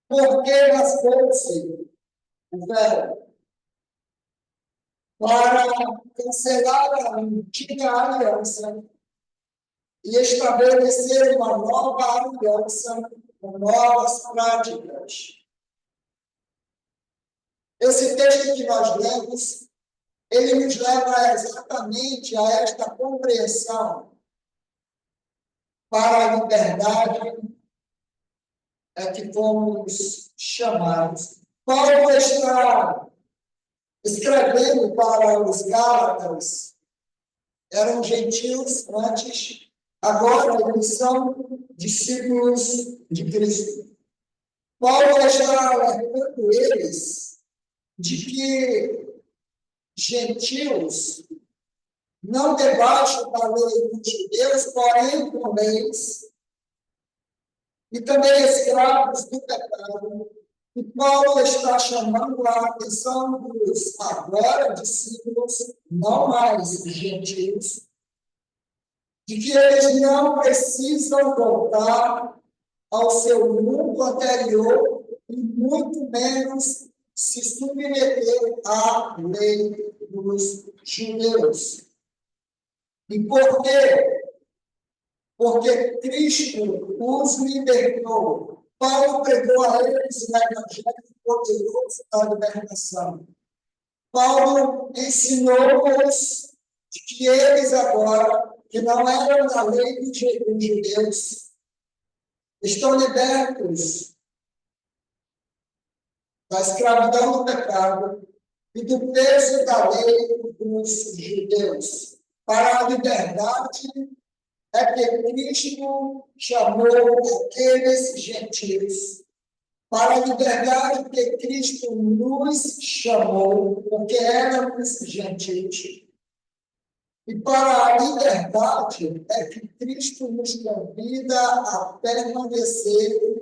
Porque rasgou-se o véu para cancelar a antiga aliança e estabelecer uma nova aliança com novas práticas. Esse texto que nós lemos, ele nos leva exatamente a esta compreensão para a liberdade que fomos chamados. Paulo está escrevendo para os Gálatas, eram gentios antes, agora eles são discípulos de Cristo. Paulo está alertando eles de que gentios, não debaixo da lei dos judeus, porém com leis, e também escravos do pecado. E Paulo está chamando a atenção dos agora discípulos, não mais gentios, de que eles não precisam voltar ao seu mundo anterior e muito menos se submeter à lei dos judeus. E por quê? Porque Cristo os libertou. Paulo pregou a eles o evangelho poderoso da libertação. Paulo ensinou-os que eles agora, que não eram da lei dos judeus, estão libertos da escravidão do pecado e do peso da lei dos judeus. Para a liberdade é que Cristo chamou aqueles gentios. Para a liberdade que Cristo nos chamou, porque éramos gentios. E para a liberdade é que Cristo nos convida a permanecer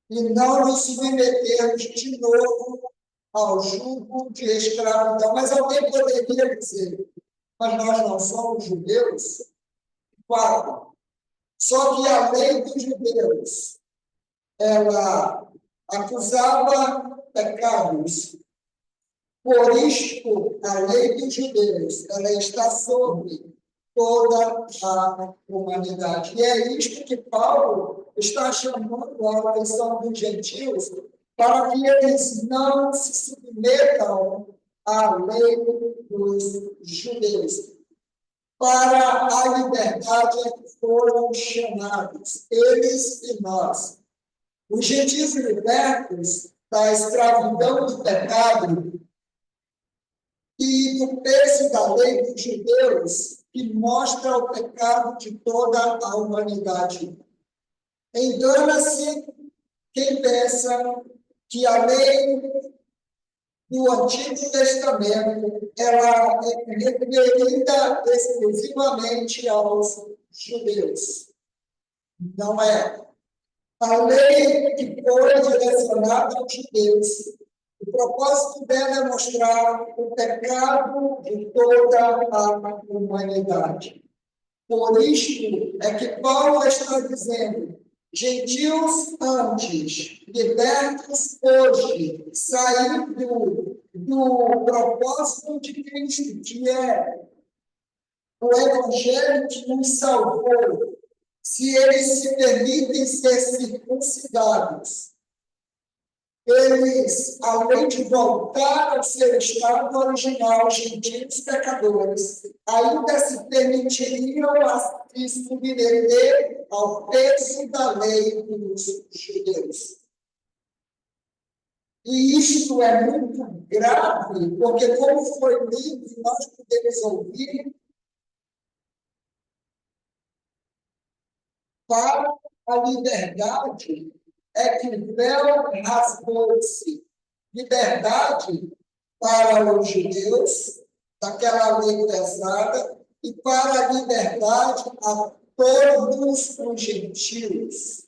e não nos submetermos de novo ao jugo de escravidão. Mas alguém poderia dizer, mas nós não somos judeus? Claro. Só que a lei dos judeus, ela acusava pecados. Por isto, a lei dos judeus, ela está sobre toda a humanidade. E é isto que Paulo está chamando a atenção dos gentios, para que eles não se submetam à lei dos judeus. Para a liberdade é que foram chamados, eles e nós. Os gentios libertos da escravidão do pecado e do peso da lei dos judeus, que mostra o pecado de toda a humanidade. Engana-se quem pensa que a lei do Antigo Testamento ela é referida exclusivamente aos judeus. Não é. A lei que foi direcionada aos judeus, o propósito dela é mostrar o pecado de toda a humanidade. Por isto é que Paulo está dizendo, gentios antes, libertos hoje, saindo do propósito de Cristo, que é o Evangelho que nos salvou, se eles se permitem ser circuncidados, eles, além de voltar ao seu estado original, gentios pecadores, ainda se permitiriam se submeter ao peso da lei dos judeus. E isto é muito grave, porque, como foi lido, nós podemos ouvir, para a liberdade é que o véu rasgou-se. Liberdade para os judeus, daquela lei pesada, e para a liberdade a todos os gentios.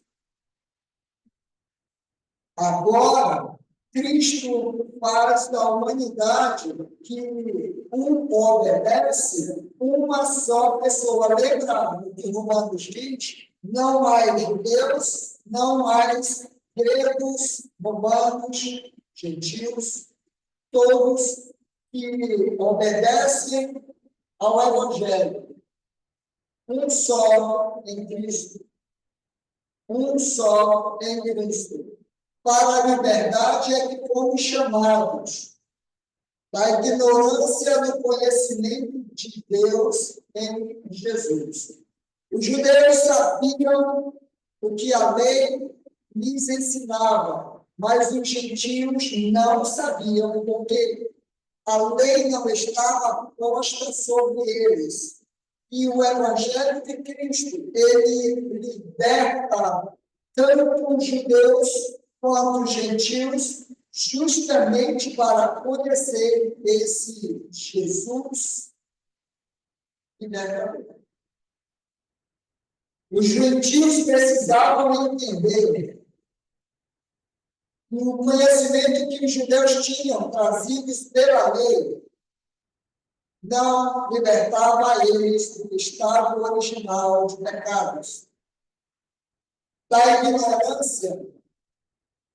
Agora, Cristo faz da humanidade que obedece uma só pessoa. Lembra o que Romanos diz? não mais judeus, não mais gregos, romanos, gentios, todos que obedecem ao Evangelho. Um só em Cristo. Um só em Cristo. Para a liberdade é que fomos chamados, da ignorância do conhecimento de Deus em Jesus. Os judeus sabiam o que a lei lhes ensinava, mas os gentios não sabiam, porque a lei não estava posta sobre eles. E o Evangelho de Cristo, ele liberta tanto os judeus quanto os gentios, justamente para conhecer esse Jesus libertador. Os gentios precisavam entender que o conhecimento que os judeus tinham trazidos pela lei não libertava eles do estado original de pecados, da ignorância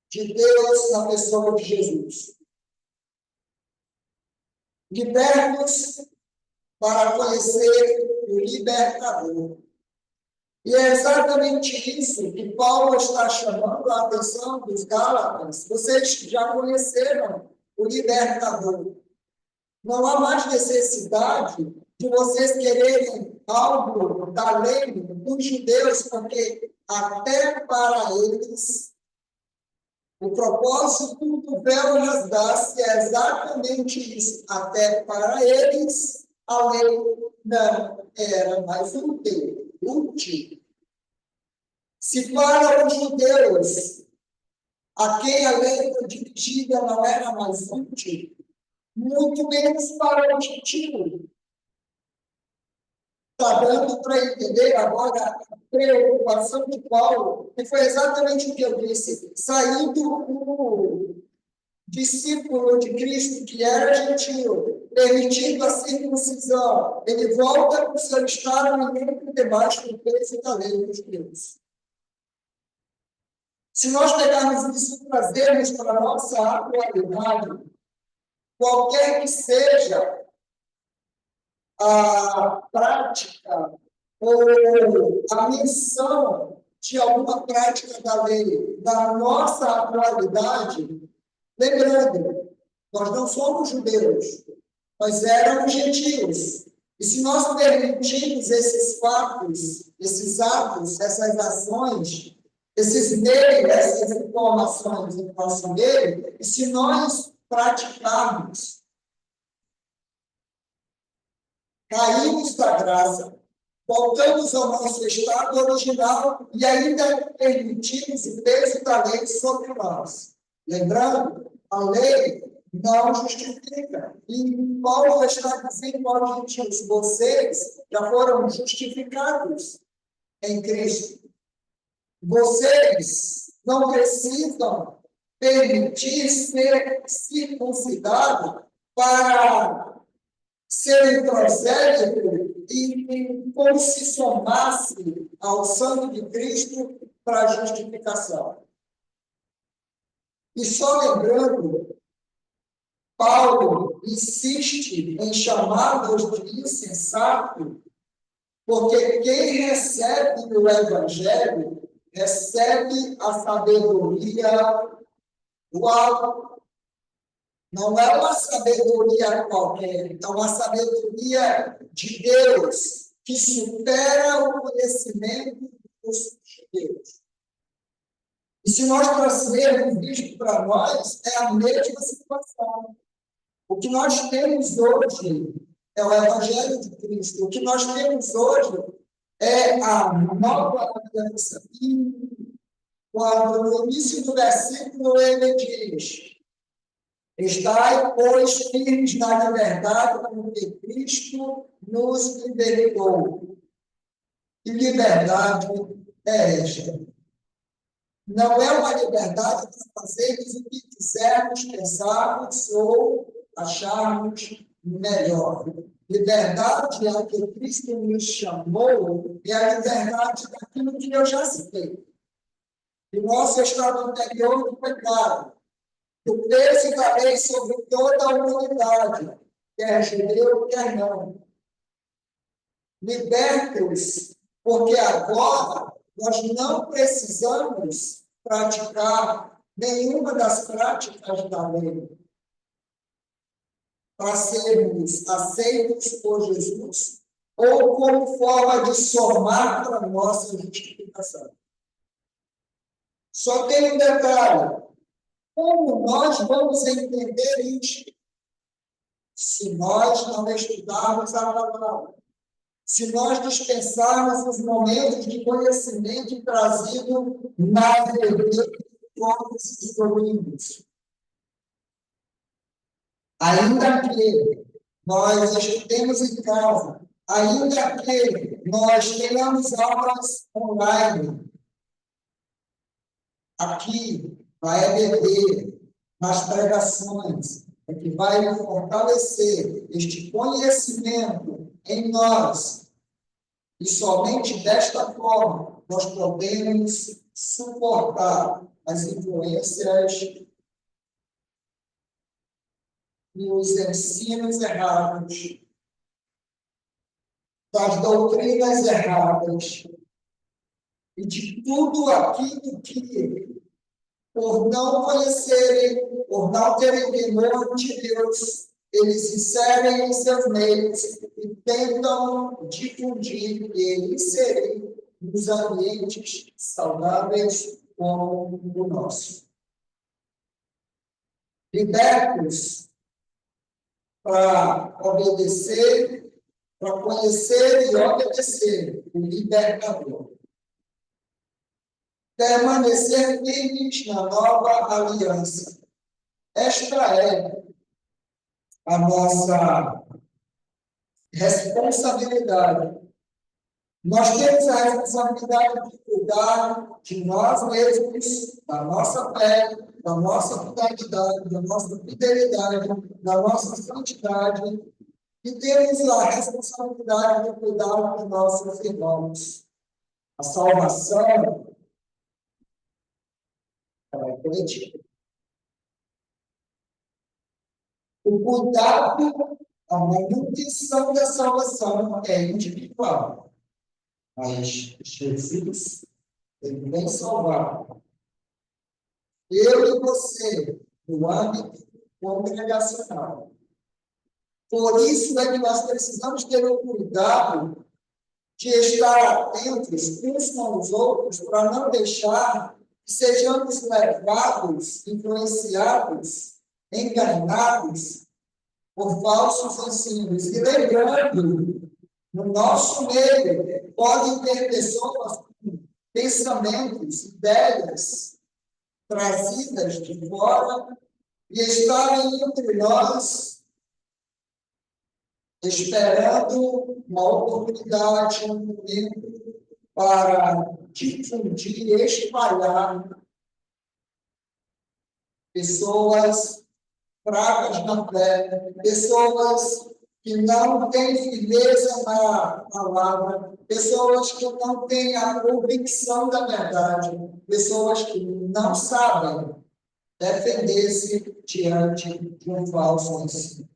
de Deus na pessoa de Jesus. Libertos para conhecer o libertador. E é exatamente isso que Paulo está chamando a atenção dos Gálatas. Vocês já conheceram o libertador. Não há mais necessidade de vocês quererem algo da lei dos judeus, porque até para eles o propósito do véu rasgar-se é exatamente isso. Até para eles a lei não era mais útil. Se para os judeus a quem a lei foi dirigida não era mais útil, muito menos para o gentio. Está dando para entender agora a preocupação de Paulo, que foi exatamente o que eu disse, saindo o discípulo de Cristo, que era gentio, permitindo a circuncisão, ele volta para o seu estado e debaixo do peso da lei dos judeus. Se nós pegarmos isso e trazermos para a nossa atualidade, qualquer que seja a prática ou a missão de alguma prática da lei da nossa atualidade, lembrando, nós não somos judeus, nós éramos gentios. E se nós permitirmos esses fatos, esses atos, essas ações, esses meios, essas informações em nosso meio, e se nós praticarmos, caímos da graça, voltamos ao nosso estado original e ainda permitimos o peso da lei sobre nós. Lembrando, a lei não justifica. E Paulo está dizendo aos gentios, vocês já foram justificados em Cristo. Vocês não precisam permitir ser circuncidados para serem prosélitos e como se somasse ao sangue de Cristo para a justificação. E só lembrando, Paulo insiste em chamá-los de insensato, porque quem recebe o Evangelho recebe a sabedoria do alto. Não é uma sabedoria qualquer, é uma sabedoria de Deus que supera o conhecimento dos judeus. E se nós trazermos isto para nós, é a mesma situação. O que nós temos hoje é o Evangelho de Cristo. O que nós temos hoje é a nova aliança. E quando no início do versículo ele diz: estai, pois, firmes na liberdade, porque Cristo nos libertou. E liberdade é esta. Não é uma liberdade para fazermos o que quisermos, pensarmos ou acharmos melhor. Liberdade a que Cristo me chamou é a liberdade daquilo que eu já citei. Do nosso estado anterior do pecado. Do peso da lei sobre toda a humanidade, quer judeu, quer não. Libertos, porque agora nós não precisamos praticar nenhuma das práticas da lei para sermos aceitos por Jesus ou como forma de somar para a nossa justificação. Só tem um detalhe. Como nós vamos entender isso se nós não estudarmos a palavra? Se nós dispensarmos os momentos de conhecimento trazido na igreja todos os domingos. Ainda que nós estudemos em casa, ainda que nós tenhamos aulas online, aqui na EBD, nas pregações, é que vai fortalecer este conhecimento em nós. E somente desta forma nós podemos suportar as influências e os ensinos errados, das doutrinas erradas e de tudo aquilo que, por não conhecerem, por não terem temor de Deus, eles inserem em seus meios e tentam difundir e inserir nos ambientes saudáveis como o nosso. Libertos para obedecer, para conhecer e obedecer o libertador. Permanecer firmes na nova aliança. Esta é a nossa responsabilidade. Nós temos a responsabilidade de cuidar de nós mesmos, da nossa fé, da nossa fidelidade, da nossa fidelidade, da nossa santidade, e temos a responsabilidade de cuidar dos nossos irmãos. A salvação é coletiva. O cuidado, a manutenção da salvação é individual. Mas Jesus, ele vem salvar eu e você no âmbito congregacional. Por isso é que nós precisamos ter o cuidado de estar atentos uns com os outros para não deixar que sejamos levados, influenciados, enganados por falsos ensinos. E lembrando, no nosso meio, podem ter pessoas com pensamentos, ideias trazidas de fora e estarem entre nós esperando uma oportunidade, um momento para difundir e espalhar pessoas fracas na fé, pessoas que não têm firmeza na palavra, pessoas que não têm a convicção da verdade, pessoas que não sabem defender-se diante de um falso ensino.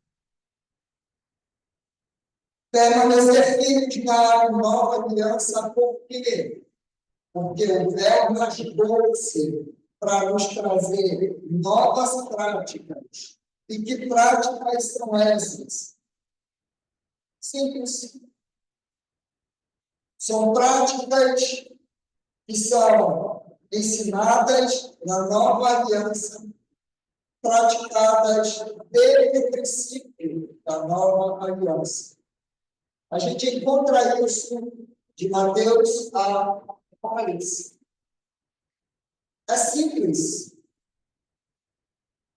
Permanecer firme na nova aliança, por quê? Porque o Verbo ajudou-se para nos trazer novas práticas. E que práticas são essas? Simples. São práticas que são ensinadas na nova aliança, praticadas desde o princípio da nova aliança. A gente encontra isso de Mateus a Apocalipse. É simples.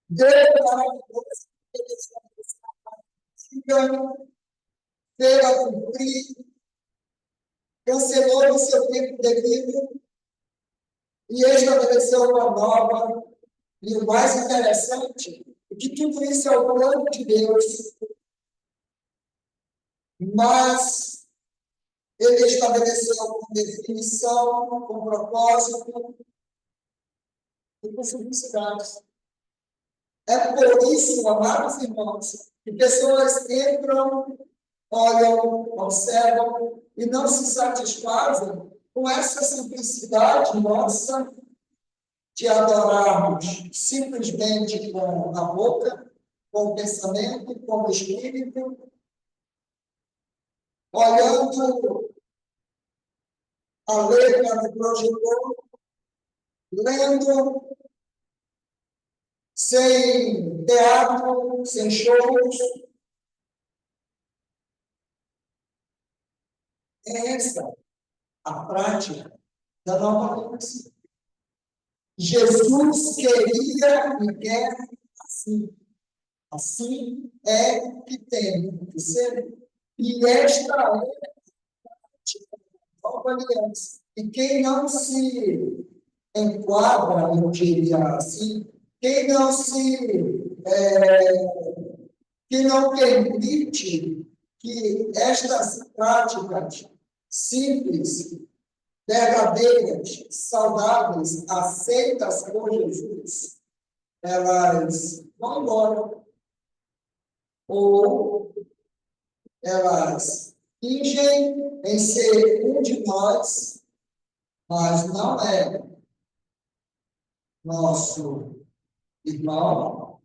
Deus maravilhoso, veio a cumprir, cancelou o seu tempo devido e estabeleceu uma nova. E o mais interessante é que tudo isso é o plano de Deus. mas ele estabeleceu com definição, com propósito e com felicidade. É por isso, amados irmãos, que pessoas entram, olham, observam e não se satisfazem com essa simplicidade nossa de adorarmos simplesmente com a boca, com o pensamento, com o espírito, olhando a letra do projetor, lendo, sem teatro, sem shows. É essa a prática da nova aliança. Jesus queria e quer assim. Assim é que tem que ser. E esta é a nova aliança. E quem não se enquadra, eu diria assim, quem não permite que estas práticas simples, verdadeiras, saudáveis, aceitas por Jesus, elas vão embora. Ou elas fingem em ser um de nós, mas não é nosso irmão,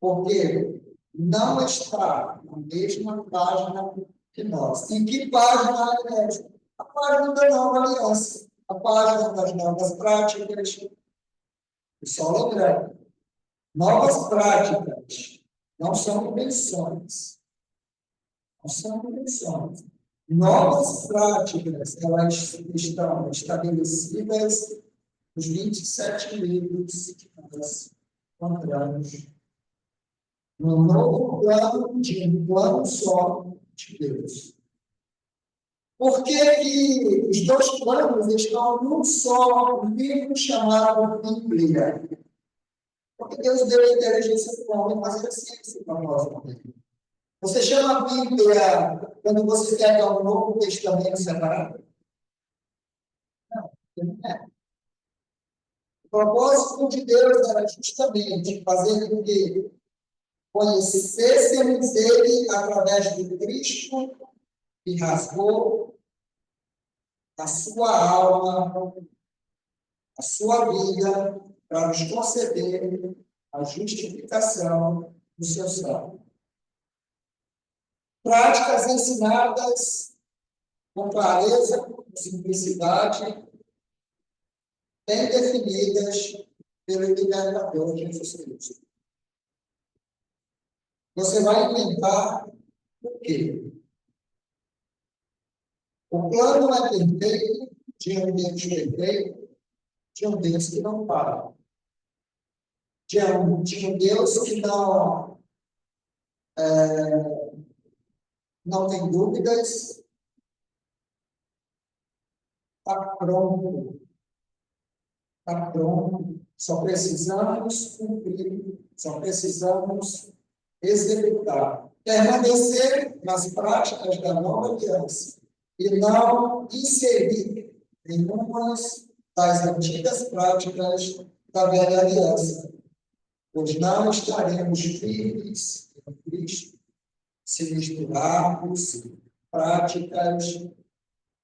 porque não está na mesma página que nós. E que página é essa? A página da nova aliança, a página das novas práticas. E só lembrando, novas práticas não são invenções. Não são invenções. Novas práticas, elas estão estabelecidas nos 27 livros que nós encontramos no novo plano de um plano só de Deus. Por que os dois planos estão num só livro chamado Bíblia? Porque Deus deu a inteligência para o homem fazer a ciência para nós também. Você chama a Bíblia quando você pega o Novo Testamento separado? Não, não é. O propósito de Deus era justamente fazer com que conhecêssemos Ele através de Cristo, que rasgou a sua alma, a sua vida, para nos conceder a justificação do seu sangue. Práticas ensinadas com clareza, com simplicidade, bem definidas pelo libertador Jesus Cristo. Você vai inventar o quê? O plano é perfeito, de um Deus perfeito, de um Deus que não para. De um Deus que não tem dúvidas, está pronto. Está pronto. Só precisamos cumprir, só precisamos executar. Permanecer nas práticas da nova aliança e não inserir nenhumas das antigas práticas da velha aliança, pois não estaremos firmes em Cristo se misturarmos práticas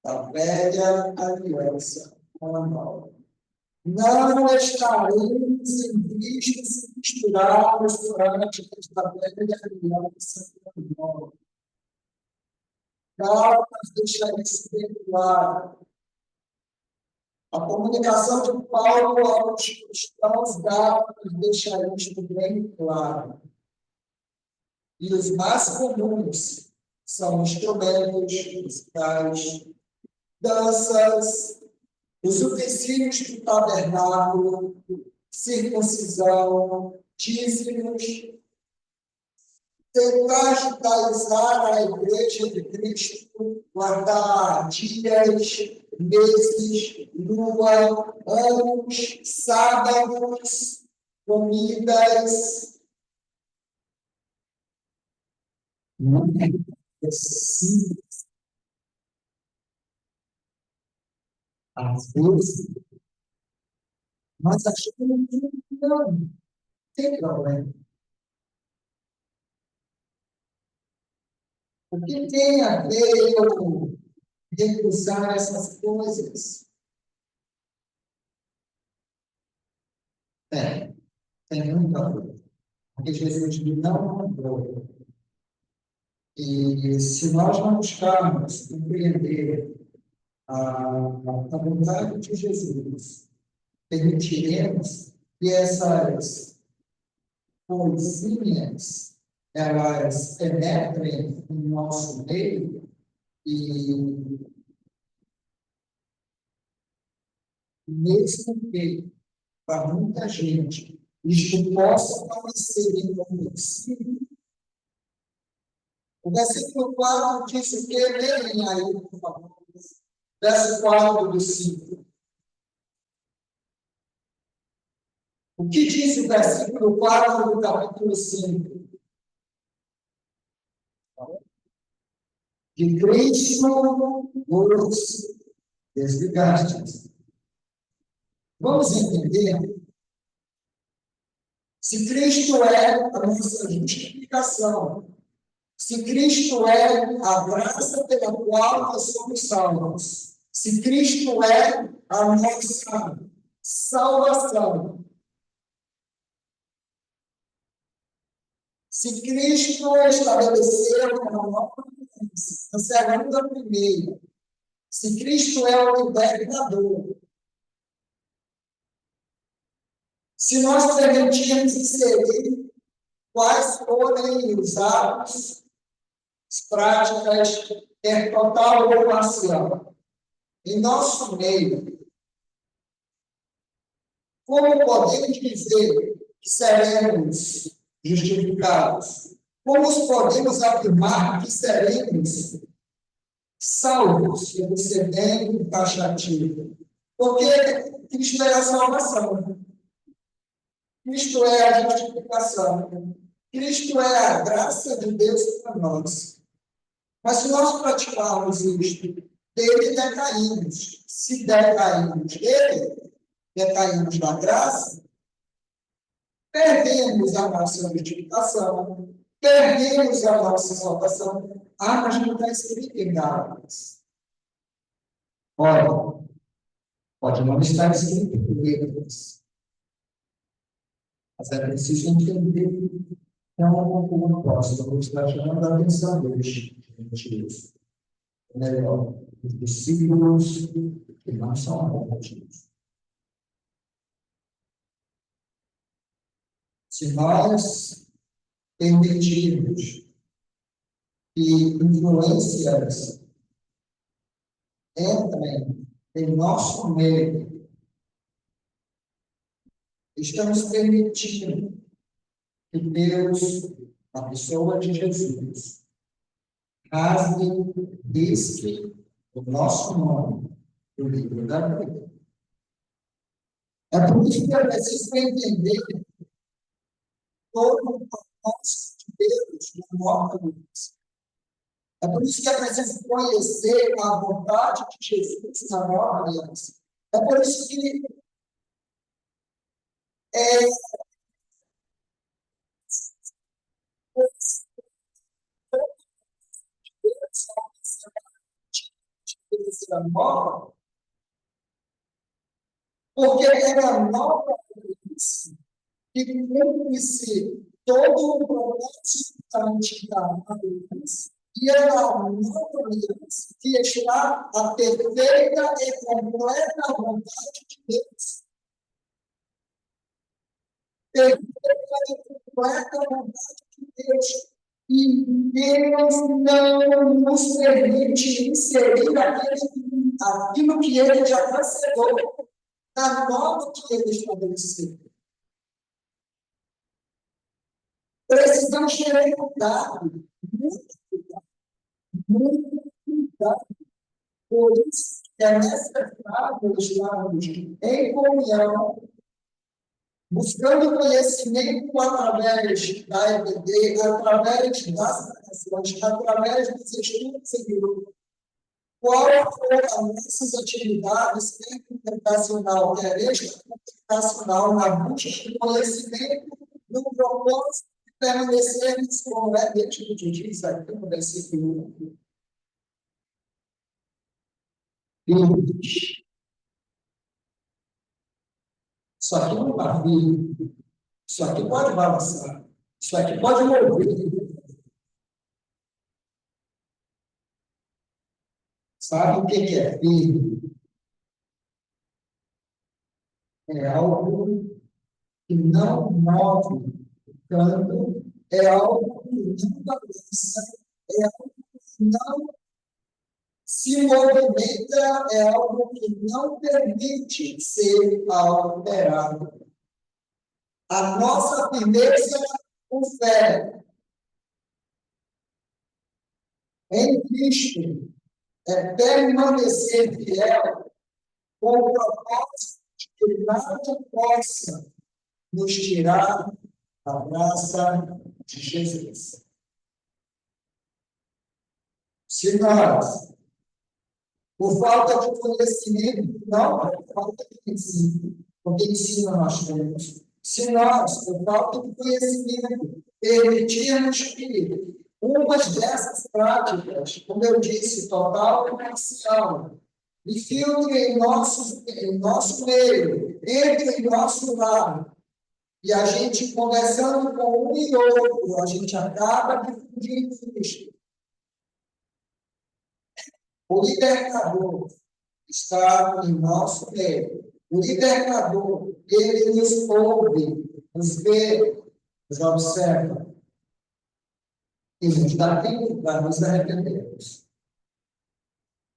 da velha aliança com a nova. Não estaremos em Cristo se misturarmos práticas da velha aliança com a nova. Gálatas deixa isso bem claro. A comunicação de Paulo aos cristãos gálatas deixa isso bem claro. E os mais comuns são instrumentos musicais, danças, os utensílios do tabernáculo, circuncisão, dízimos, tentar judaizar a igreja de Cristo, guardar dias, meses, lua, anos, sábados, comidas. Sim, às vezes, nós achamos que não tem problema. O que tem a ver com recusar essas coisas? Tem muita coisa. Porque Jesus não mandou. E se nós não buscarmos compreender a vontade de Jesus, permitiremos que essas coisinhas elas penetrem no nosso meio e mesmo que para muita gente isto possa parecer inofensivo. O versículo 4 diz o que? Leem aí, por favor. Verso 4 do 5. O que diz o versículo 4 do capítulo 5? De Cristo vos desligastes. Vamos entender? Se Cristo é a nossa justificação, se Cristo é a graça pela qual nós somos salvos, se Cristo é a nossa salvação, se Cristo estabeleceu uma nova aliança, cancelando a primeira, se Cristo é o libertador, se nós permitirmos inserir quais forem os atos, as práticas, ter total ocupação em nosso meio, como podemos dizer que seremos justificados? Como podemos afirmar que seremos salvos, recebendo taxativo? Porque Cristo é a salvação. Cristo é a justificação. Cristo é a graça de Deus para nós. Mas se nós praticarmos isto, dele decaímos. Se decaímos dele, decaímos da graça, perdemos a nossa justificação, perdemos a nossa salvação. Mas não está escrito em Gálatas. Olha, pode não estar escrito em letras, mas é preciso entender. Então, o apóstolo está chamando a atenção dos gentios. Melhor, os discípulos que não são gentios. Se nós permitirmos que influências entrem em nosso meio, estamos permitindo que Deus, a pessoa de Jesus, rasgue, risque o nosso nome do livro da vida. É por isso que é preciso entender todo o propósito de Deus na nova aliança. É por isso que é preciso conhecer a vontade de Jesus na nova aliança. É por isso que nova, porque é a nova aliança que cumpre-se todo o propósito da antiga aliança e é a nova aliança que está a perfeita e completa vontade de Deus. Perfeita e completa vontade de Deus. E Deus não nos permite inserir aquilo que Ele já cancelou, na nova que Ele estabeleceu. Precisamos ter cuidado, muito cuidado. Por isso é necessário estarmos em comunhão buscando conhecimento através da EBD, através das narrações, através dos estudos em grupo. Qual foram as nossas atividades, quer comunicacional, quer extracomunicacional, na busca de conhecimento, no propósito de permanecermos, como é dentro do que diz aqui no versículo 1. Isso aqui não está firme. Isso aqui pode balançar. Isso aqui pode mover. Sabe o que é firme? É algo que não move o canto, é algo que não balança, é algo que não se movimenta, é algo que não permite ser alterado. A nossa firmeza com fé em Cristo é permanecer fiel com o propósito de que nada possa nos tirar da graça de Jesus. Se nós, por falta de conhecimento, não por falta de ensino, porque ensino nós temos, se nós, por falta de conhecimento, permitirmos que umas dessas práticas, como eu disse, total e parcial, infiltre em nosso meio, entre em nosso lar, e a gente, conversando com um e outro, a gente acaba difundindo Cristo. O libertador está em nosso meio. O libertador, ele nos ouve, nos vê, nos observa. E nos dá tempo para nos arrependermos.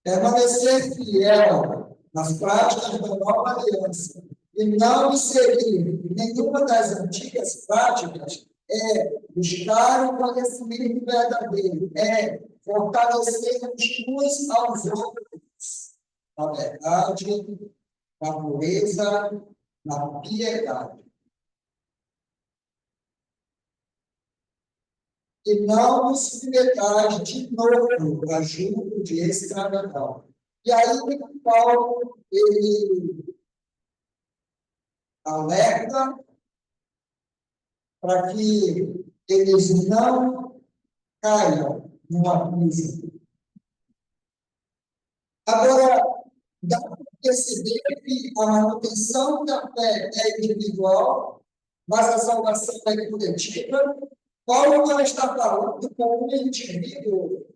Permanecer fiel nas práticas da nova aliança e não seguir nenhuma das antigas práticas é buscar o conhecimento verdadeiro, é fortalecer-nos uns aos outros na verdade, na pureza, na piedade. E não nos submetais de novo a julgo de extravagância. E aí, Paulo, ele alerta para que eles não caiam numa crise. Agora, dá para perceber que a manutenção da fé é individual, mas a salvação é coletiva. Paulo não está falando com um indivíduo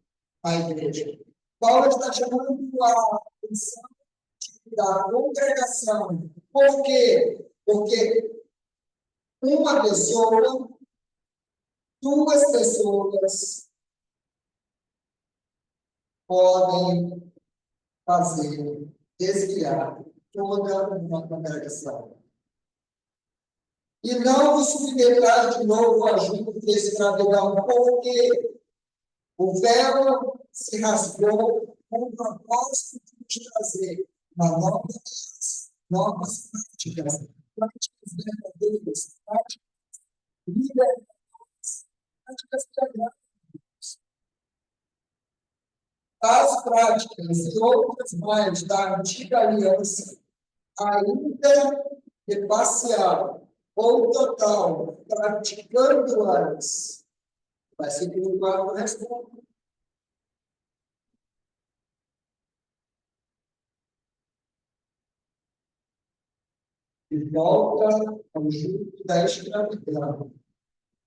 na igreja. Paulo está chamando a atenção da congregação. Por quê? Porque uma pessoa, duas pessoas podem fazer desviar toda uma congregação. E não vos submetais de novo a julgo de escravidão, porque o véu se rasgou com o propósito de nos trazer uma nova aliança, novas práticas, práticas verdadeiras, práticas libertadoras, práticas que agradam a Deus. As práticas e outras mais da antiga aliança, ainda que parcial ou total, praticando-as, vai ser que o quadro responde. E volta ao jugo da escravidão,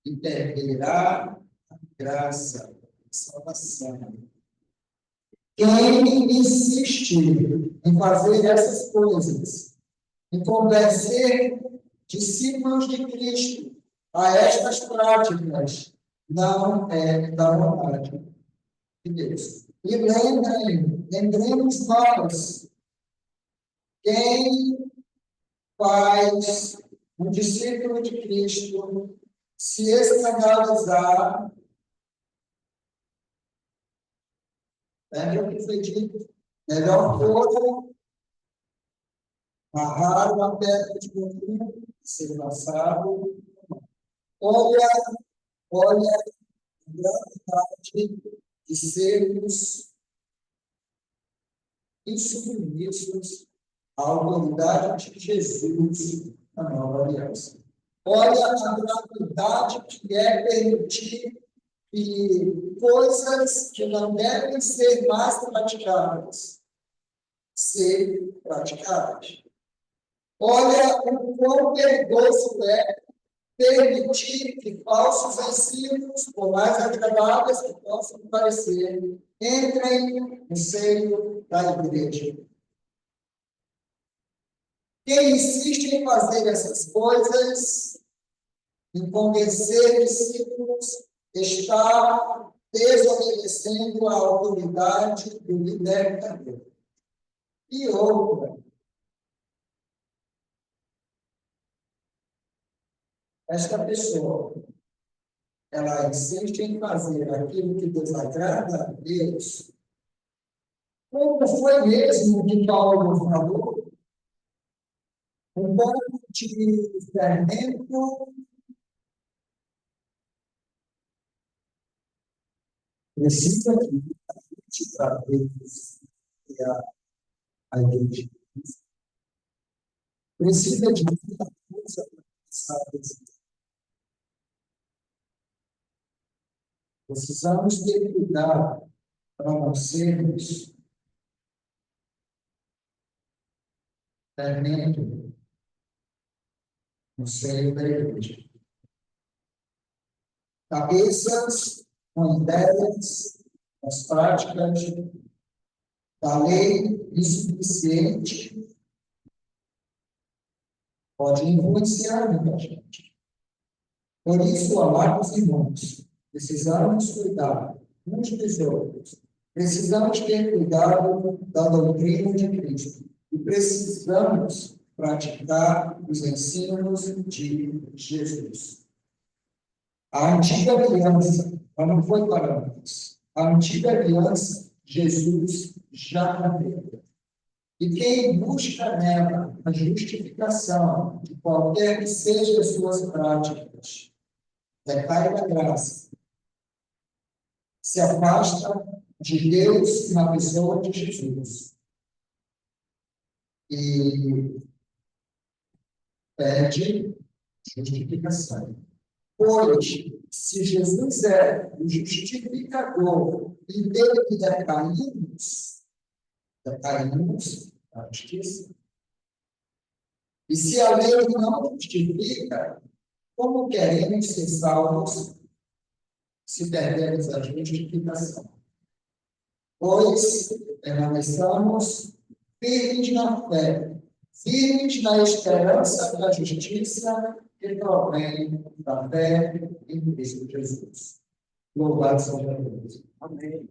e perderá a graça, a salvação. Quem insistir em fazer essas coisas, em convencer discípulos de Cristo a estas práticas, não é da vontade de Deus. E lembremos nós, quem faz um discípulo de Cristo se escandalizar, lembra o que foi dito? Melhor fora amarrar uma pedra de moinho ser lançado. Olha a gravidade de sermos insubmissos à autoridade de Jesus na nova aliança. Olha a gravidade que é permitir que coisas que não devem ser mais praticadas, ser praticadas. Olha o quão perigoso é permitir que falsos ensinos, por mais agradáveis que possam parecer, entrem no seio da igreja. Quem insiste em fazer essas coisas, em convencer discípulos, está desobedecendo a autoridade do libertador. E outra, esta pessoa, ela insiste em fazer aquilo que desagrada a Deus, como foi mesmo que Paulo falou, um pouco de fermento precisa de para Deus a igreja. Precisa de muita coisa para pensar desse. Precisamos ter cuidado para não sermos fermento no seio da igreja. Cabeças com ideias, com as práticas da lei insuficiente pode influenciar muita gente. Por isso, amados irmãos, precisamos cuidar uns dos outros. Precisamos ter cuidado da doutrina de Cristo. E precisamos praticar os ensinos de Jesus. A antiga aliança, não foi para nós. A antiga aliança, Jesus já cumpriu. E quem busca nela a justificação de qualquer que seja as suas práticas, decai da graça, se afasta de Deus na pessoa de Jesus e perde justificação. Pois, se Jesus é o justificador e dele que decaímos na justiça, e se a lei não justifica, como queremos ser salvos se perdemos a justificação? Pois permanecemos firmes na fé, firmes na esperança da justiça que provém da fé em Cristo Jesus. Louvado seja Deus. Amém.